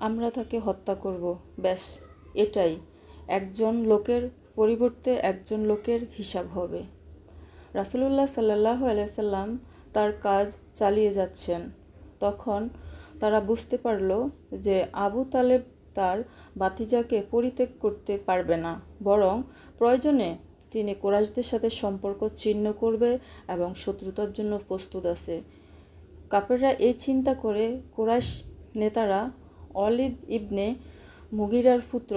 আমরা তাকে হত্যা করব। ব্যাস এটাই, একজন লোকের পরিবর্তে একজন লোকের হিসাব হবে। রাসূলুল্লাহ সাল্লাল্লাহু আলাইহি সাল্লাম তার কাজ চালিয়ে যাচ্ছেন। তখন তারা বুঝতে পারল যে আবু তালেব তার ভাতিজাকে পরিত্যাগ করতে পারবে না, বরং প্রয়োজনে তিনি কুরাইশদের সাথে সম্পর্ক ছিন্ন করবে এবং শত্রুতার জন্য প্রস্তুত আছে। কাফেররা এই চিন্তা করে কুরাইশ নেতারা ওয়ালিদ ইবনে মুগিরার পুত্র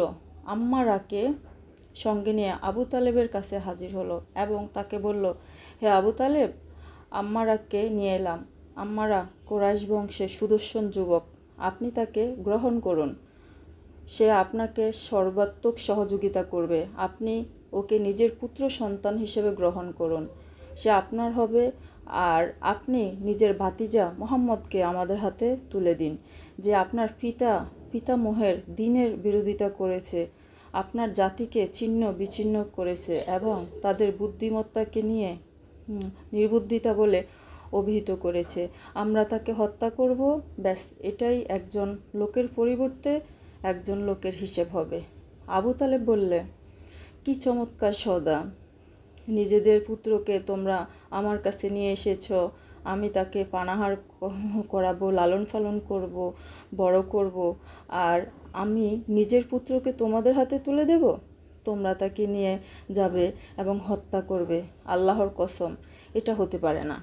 আম্মারাকে সঙ্গে নিয়ে আবু তালেবের কাছে হাজির হলো এবং তাকে বলল, হে আবু তালেব, আম্মারাকে নিয়ে এলাম। আম্মারা কুরাইশ বংশের সুদর্শন যুবক, আপনি তাকে গ্রহণ করুন। সে আপনাকে সর্বাত্মক সহযোগিতা করবে। আপনি ওকে নিজের পুত্র সন্তান হিসেবে গ্রহণ করুন। সে আপনার হবে, আর আপনি নিজের ভাতিজা মুহাম্মদকে আমাদের হাতে তুলে দিন, যে আপনার পিতামহের দ্বীনের বিরোধিতা করেছে, আপনার জাতিকে ছিন্ন বিচ্ছিন্ন করেছে এবং তাদের বুদ্ধিমত্তাকে নিয়ে নির্বুদ্ধিতা বলে অভিহিত করেছে। আমরা তাকে হত্যা করব। ব্যাস এটাই, একজন লোকের পরিবর্তে একজন লোকের হিসেব হবে। আবু তালেব বললে, কি চমৎকার সওদা! নিজেদের পুত্রকে তোমরা আমার কাছে নিয়ে এসেছ, আমি তাকে পানাহার করাবো, লালন পালন করব, বড় করব, আর আমি নিজের পুত্রকে তোমাদের হাতে তুলে দেব? তোমরা তাকে নিয়ে যাবে এবং হত্যা করবে? আল্লাহর কসম, এটা হতে পারে না।